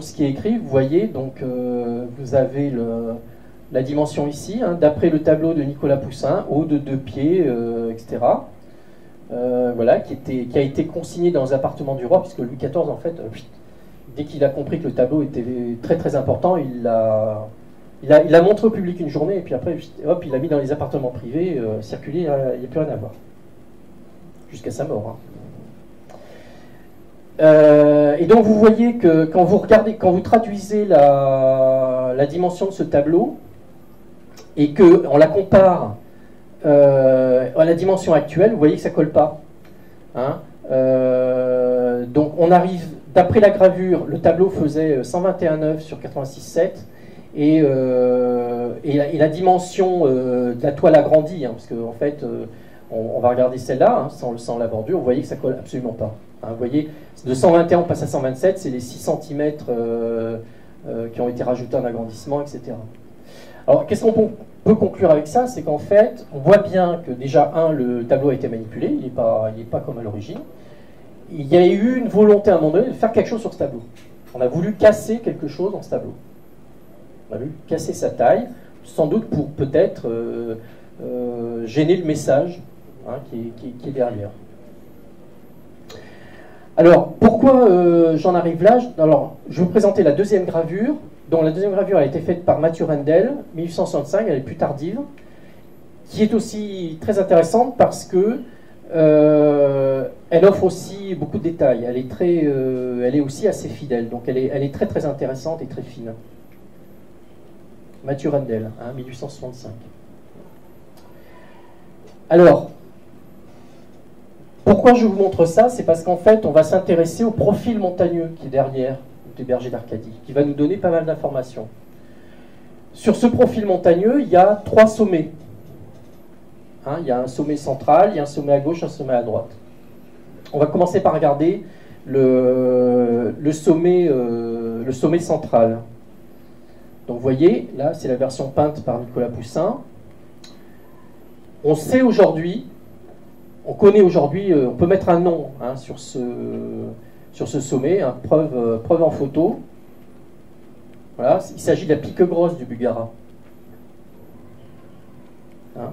ce qui est écrit, vous voyez, donc vous avez la dimension ici, hein, d'après le tableau de Nicolas Poussin, haut de 2 pieds, etc. Voilà, qui a été consigné dans les appartements du roi, puisque Louis XIV, en fait, dès qu'il a compris que le tableau était très très important, il l'a montré au public une journée, et puis après, hop, il l'a mis dans les appartements privés, circuler, il n'y a plus rien à voir. Jusqu'à sa mort. Hein. Et donc vous voyez que quand vous traduisez la dimension de ce tableau, et qu'on la compare à la dimension actuelle, vous voyez que ça ne colle pas. Hein. Donc on arrive, d'après la gravure, le tableau faisait 121,9 sur 86,7, et la dimension de la toile agrandie, hein, parce qu'en fait, on va regarder celle-là, hein, sans la bordure, vous voyez que ça ne colle absolument pas. Hein, vous voyez, de 121 on passe à 127, c'est les 6 cm qui ont été rajoutés en agrandissement, etc. Alors, qu'est-ce qu'on peut conclure avec ça? C'est qu'en fait, on voit bien que déjà, le tableau a été manipulé, il n'est pas comme à l'origine. Il y a eu une volonté à un moment donné de faire quelque chose sur ce tableau. On a voulu casser quelque chose dans ce tableau. On a voulu casser sa taille, sans doute pour peut-être gêner le message, hein, qui est derrière. Alors, pourquoi j'en arrive là? Alors, je vais vous présenter la deuxième gravure. Donc, la deuxième gravure a été faite par Mathieu Rendel, 1865, elle est plus tardive, qui est aussi très intéressante parce que elle offre aussi beaucoup de détails. Elle est aussi assez fidèle, donc elle est très très intéressante et très fine. Mathieu Rendel, hein, 1865. Alors, pourquoi je vous montre ça? C'est parce qu'en fait, on va s'intéresser au profil montagneux qui est derrière des bergers d'Arcadie, qui va nous donner pas mal d'informations. Sur ce profil montagneux, il y a 3 sommets. Hein, il y a un sommet central, il y a un sommet à gauche, un sommet à droite. On va commencer par regarder le sommet central. Donc vous voyez, là, c'est la version peinte par Nicolas Poussin. On sait aujourd'hui, on connaît aujourd'hui, on peut mettre un nom, hein, sur ce sommet, hein, preuve en photo. Voilà, il s'agit de la pique grosse du Bugara. Hein.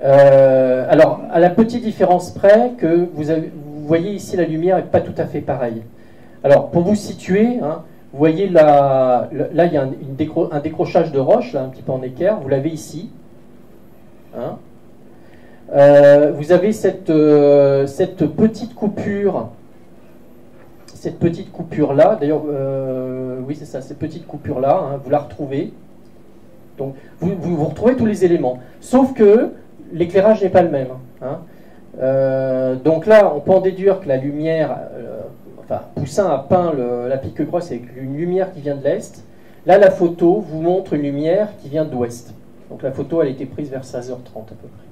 Alors, à la petite différence près que vous voyez ici, la lumière n'est pas tout à fait pareille. Alors, pour vous situer, hein, vous voyez là, il y a un décrochage de roche, là, un petit peu en équerre, vous l'avez ici. Hein. Vous avez cette petite coupure, cette petite coupure-là. D'ailleurs, oui, c'est ça, cette petite coupure-là, hein, vous la retrouvez. Donc, vous retrouvez tous les éléments. Sauf que l'éclairage n'est pas le même. Hein. Donc là, on peut en déduire que la lumière... enfin, Poussin a peint la Piquegrosse avec une lumière qui vient de l'Est. Là, la photo vous montre une lumière qui vient d'Ouest. Donc la photo, elle a été prise vers 16h30 à peu près.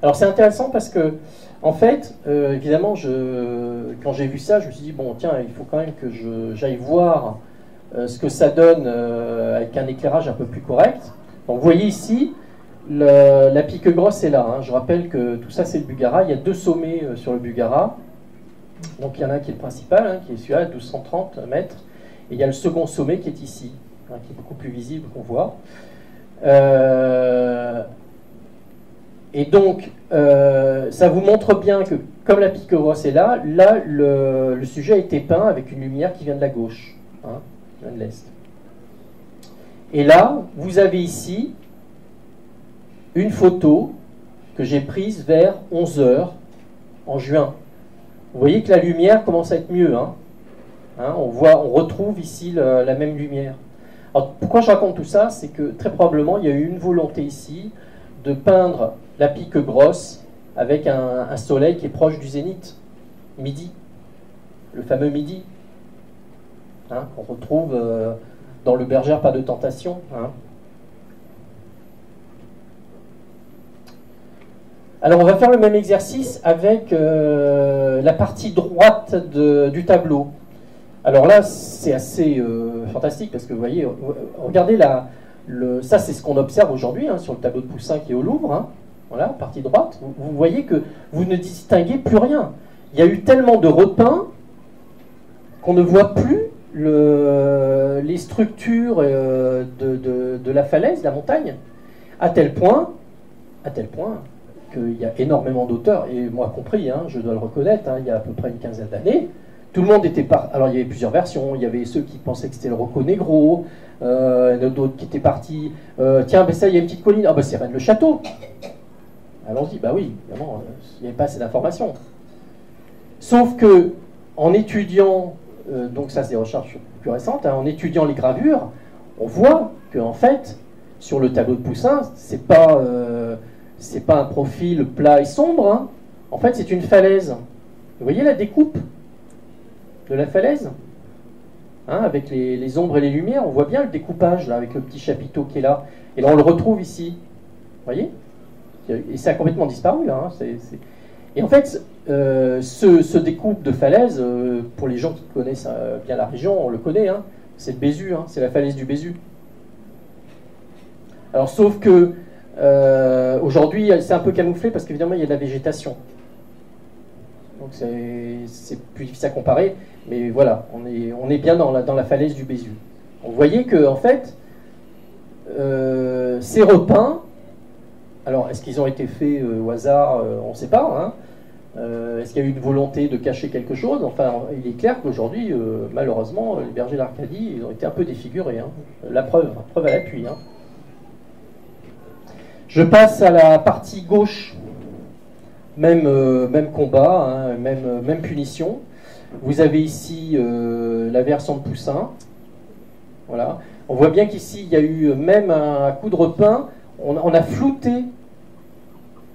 Alors c'est intéressant parce que, en fait, évidemment, quand j'ai vu ça, je me suis dit, bon, tiens, il faut quand même que j'aille voir ce que ça donne avec un éclairage un peu plus correct. Donc vous voyez ici, la Piquegrosse est là. Hein. Je rappelle que tout ça, c'est le Bugara. Il y a 2 sommets sur le Bugara. Donc il y en a un qui est le principal, hein, qui est celui-là, 1230 mètres. Et il y a le second sommet qui est ici, hein, qui est beaucoup plus visible, qu'on voit. Et donc, ça vous montre bien que, comme la Piquegrosse est là, le sujet a été peint avec une lumière qui vient de la gauche, hein, qui vient de l'Est. Et là, vous avez ici une photo que j'ai prise vers 11h en juin. Vous voyez que la lumière commence à être mieux. Hein. Hein, on retrouve ici la même lumière. Alors, pourquoi je raconte tout ça? C'est que très probablement, il y a eu une volonté ici de peindre la Piquegrosse avec un soleil qui est proche du zénith, midi, le fameux midi, hein, qu'on retrouve dans le Bergère pas de tentation. Hein. Alors on va faire le même exercice avec la partie droite du tableau. Alors là, c'est assez fantastique parce que vous voyez, regardez ça c'est ce qu'on observe aujourd'hui hein, sur le tableau de Poussin qui est au Louvre. Hein. Voilà, partie droite. Vous voyez que vous ne distinguez plus rien. Il y a eu tellement de repeints qu'on ne voit plus les structures de la falaise, de la montagne, à tel point qu'il y a énormément d'auteurs, et moi compris, hein, je dois le reconnaître, hein, il y a à peu près une quinzaine d'années, tout le monde était alors il y avait plusieurs versions, il y avait ceux qui pensaient que c'était le Rocco Negro, d'autres qui étaient partis, tiens, ben ça, il y a une petite colline, ah ben c'est Rennes-le-Château. Allons-y, bah oui, évidemment, il n'y avait pas assez d'informations. Sauf que, en étudiant, donc ça c'est des recherches plus récentes, hein, en étudiant les gravures, on voit qu'en fait, sur le tableau de Poussin, c'est pas un profil plat et sombre, hein. En fait c'est une falaise. Vous voyez la découpe de la falaise, hein, avec les ombres et les lumières, on voit bien le découpage là, avec le petit chapiteau qui est là. Et là on le retrouve ici. Vous voyez? Et ça a complètement disparu là. Hein. Et en fait, ce découpe de falaise, pour les gens qui connaissent bien la région, on le connaît, hein, c'est le Bézu, hein, c'est la falaise du Bézu. Alors sauf que aujourd'hui, c'est un peu camouflé parce qu'évidemment, il y a de la végétation. Donc c'est plus difficile à comparer, mais voilà, on est bien dans la falaise du Bézu. Vous voyez que, en fait, ces repeints, alors est-ce qu'ils ont été faits au hasard? On ne sait pas. Hein. Est-ce qu'il y a eu une volonté de cacher quelque chose? Enfin, il est clair qu'aujourd'hui, malheureusement, les bergers d'Arcadie, ils ont été un peu défigurés. Hein. La preuve à l'appui. Hein. Je passe à la partie gauche, même combat, hein, même punition. Vous avez ici la version de Poussin. Voilà. On voit bien qu'ici, il y a eu même un coup de repeint. On a flouté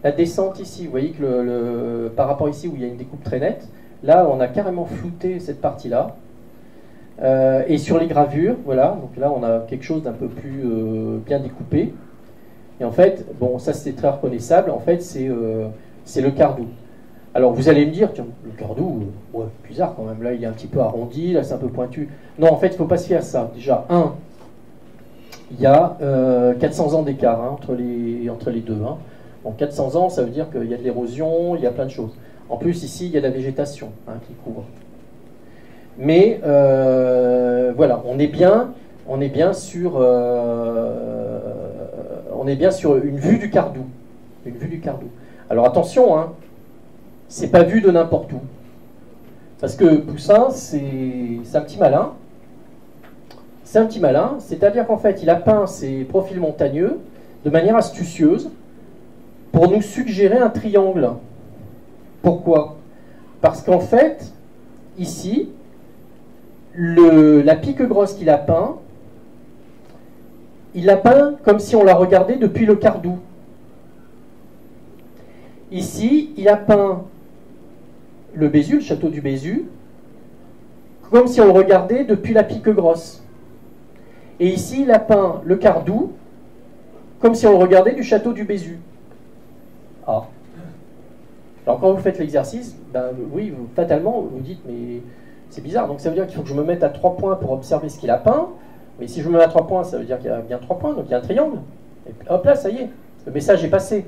la descente ici. Vous voyez que par rapport ici où il y a une découpe très nette, là, on a carrément flouté cette partie-là. Et sur les gravures, voilà. Donc là, on a quelque chose d'un peu plus bien découpé. Et en fait, bon, ça c'est très reconnaissable, en fait c'est le Cardou. Alors vous allez me dire, tiens, le Cardou, ouais, bizarre quand même, là il est un petit peu arrondi, là c'est un peu pointu. Non, en fait il ne faut pas se fier à ça. Déjà, il y a 400 ans d'écart hein, entre les deux. Hein. Bon, 400 ans, ça veut dire qu'il y a de l'érosion, il y a plein de choses. En plus, ici, il y a de la végétation hein, qui couvre. Mais voilà, on est bien sur une vue du Cardou. Une vue du Cardou. Alors attention, hein, c'est pas vu de n'importe où. Parce que Poussin, c'est un petit malin. C'est un petit malin, c'est-à-dire qu'en fait, il a peint ses profils montagneux de manière astucieuse pour nous suggérer un triangle. Pourquoi? Parce qu'en fait, ici, la pique grosse qu'il a peint, il l'a peint comme si on la regardait depuis le Cardou. Ici, il a peint le Bézu, le château du Bézu, comme si on le regardait depuis la pique grosse. Et ici, il a peint le Cardou, comme si on le regardait du château du Bézu. Ah. Alors quand vous faites l'exercice, ben, oui, fatalement, vous dites, mais c'est bizarre. Donc ça veut dire qu'il faut que je me mette à 3 points pour observer ce qu'il a peint. Mais si je me mets à 3 points, ça veut dire qu'il y a bien 3 points, donc il y a un triangle. Et puis, hop là, ça y est, le message est passé.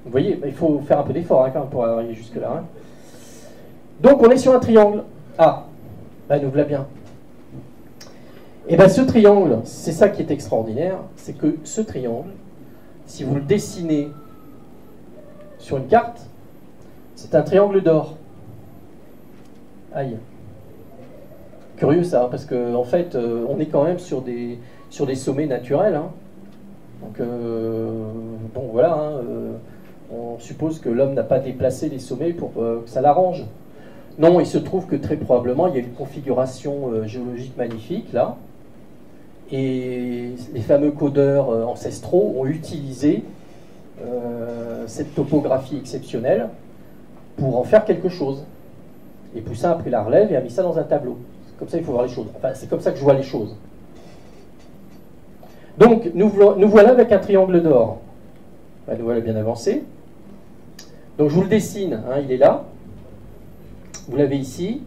Vous voyez, il faut faire un peu d'effort hein, quand même pour arriver jusque-là. Hein. Donc on est sur un triangle. Ah, ben nous voilà bien. Et bien ce triangle, c'est ça qui est extraordinaire, c'est que ce triangle, si vous le dessinez sur une carte, c'est un triangle d'or. Aïe. Curieux ça, hein, parce qu'en en fait, on est quand même sur des sommets naturels. Hein. Donc, bon voilà, hein, on suppose que l'homme n'a pas déplacé les sommets pour que ça l'arrange. Non, il se trouve que très probablement, il y a une configuration géologique magnifique, là. Et les fameux codeurs ancestraux ont utilisé cette topographie exceptionnelle pour en faire quelque chose. Et Poussin a pris la relève et a mis ça dans un tableau. C'est comme ça qu'il faut voir les choses. Enfin, c'est comme ça que je vois les choses. Donc, nous voilà avec un triangle d'or. Nous voilà bien avancé. Donc, je vous le dessine. Hein, il est là. Vous l'avez ici.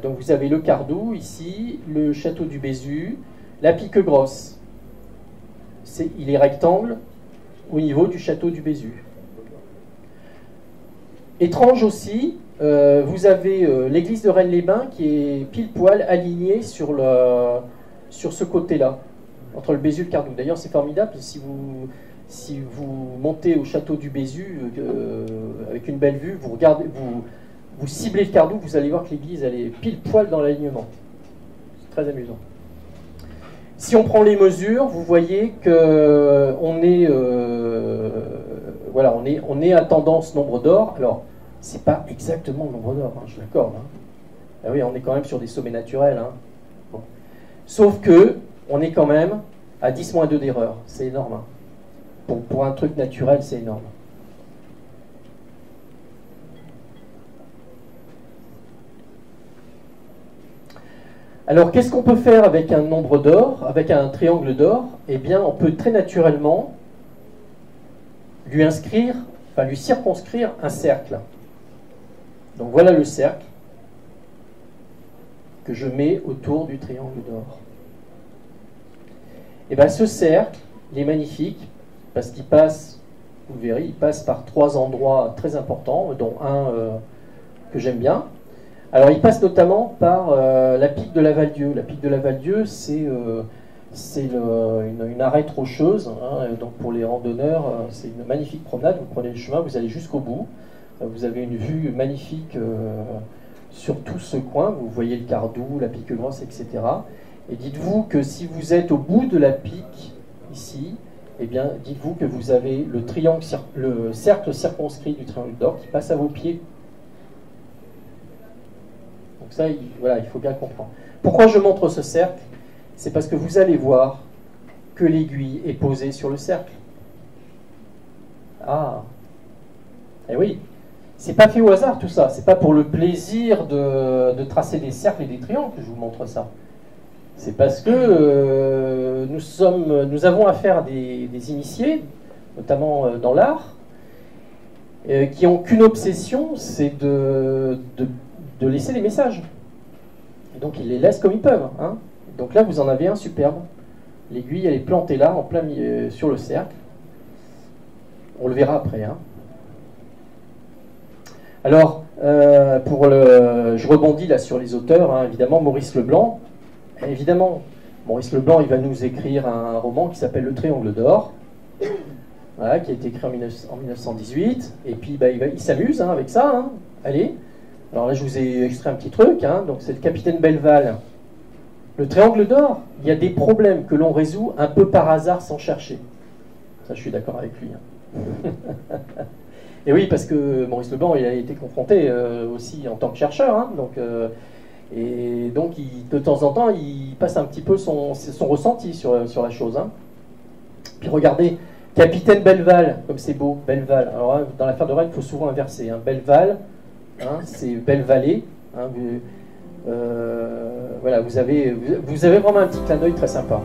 Donc, vous avez le Cardou ici, le château du Bézu, la pique grosse. Il est rectangle au niveau du château du Bézu. Étrange aussi, vous avez l'église de Rennes-les-Bains qui est pile poil alignée sur ce côté-là, entre le Bézu et le Cardou. D'ailleurs, c'est formidable, si vous montez au château du Bézu avec une belle vue, vous ciblez le Cardou, vous allez voir que l'église elle est pile poil dans l'alignement. C'est très amusant. Si on prend les mesures, vous voyez que on est à tendance nombre d'or. Alors, c'est pas exactement le nombre d'or, hein, je l'accorde. Hein. Ah oui, on est quand même sur des sommets naturels. Hein. Bon. Sauf que on est quand même à 10-2 d'erreur. C'est énorme. Hein. Pour un truc naturel, c'est énorme. Alors, qu'est-ce qu'on peut faire avec un nombre d'or, avec un triangle d'or? Eh bien, on peut très naturellement lui circonscrire un cercle. Donc, voilà le cercle que je mets autour du triangle d'or. Et bien, ce cercle, il est magnifique parce qu'il passe, vous le verrez, il passe par 3 endroits très importants, dont un que j'aime bien. Alors, il passe notamment par la pique de la Val-Dieu. La pique de la Val-Dieu, c'est une arête rocheuse. Hein, donc, pour les randonneurs, c'est une magnifique promenade. Vous prenez le chemin, vous allez jusqu'au bout. Vous avez une vue magnifique sur tout ce coin. Vous voyez le Cardou, la pique grosse, etc. Et dites-vous que si vous êtes au bout de la pique, ici, eh bien, dites-vous que vous avez le cercle circonscrit du triangle d'or qui passe à vos pieds. Donc ça, voilà, il faut bien comprendre. Pourquoi je montre ce cercle? C'est parce que vous allez voir que l'aiguille est posée sur le cercle. Ah, eh oui, c'est pas fait au hasard tout ça. C'est pas pour le plaisir de tracer des cercles et des triangles que je vous montre ça. C'est parce que nous avons affaire à des initiés, notamment dans l'art, qui n'ont qu'une obsession, c'est de laisser des messages. Et donc ils les laissent comme ils peuvent. Hein. Donc là, vous en avez un superbe. L'aiguille, elle est plantée là, en plein milieu, sur le cercle. On le verra après. Hein. Alors, je rebondis là sur les auteurs, hein, évidemment, Maurice Leblanc. Évidemment, Maurice Leblanc, il va nous écrire un roman qui s'appelle Le Triangle d'or, voilà, qui a été écrit en 1918. Et puis, il s'amuse hein, avec ça. Hein. Allez. Alors là, je vous ai extrait un petit truc. Hein. Donc, c'est le capitaine Belleval. Le triangle d'or, il y a des problèmes que l'on résout un peu par hasard sans chercher. Ça, je suis d'accord avec lui. Hein. Et oui, parce que Maurice Leblanc, il a été confronté aussi en tant que chercheur, hein, et donc de temps en temps, il passe un petit peu son ressenti sur la chose. Hein. Puis regardez, Capitaine Belleval, comme c'est beau, Belleval. Alors hein, dans l'affaire de Rennes, il faut souvent inverser. Hein. Belleval, hein, c'est Belle-Vallée. Hein, voilà, vous avez vraiment un petit clin d'œil très sympa.